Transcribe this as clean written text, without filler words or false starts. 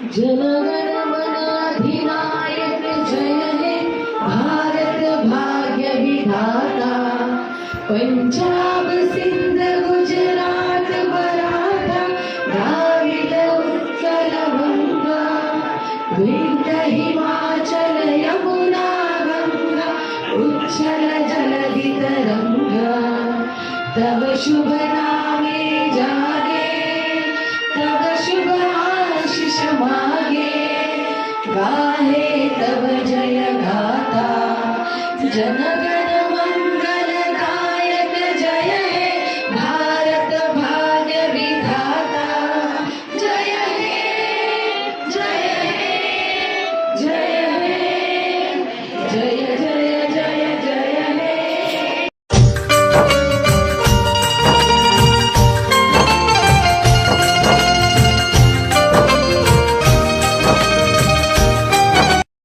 जनगण मन अधिनायक जय हे भारत भाग्य विधाता पंजाब सिंध गुजरात मराठा द्राविड उत्कल गंगा विंध्य हिमाचल यमुना गंगा उच्छल जलधि तरंगा तव शुभ नामे जागे तव शुभ आशीष मागे गाहे तव जय गाथा जनगण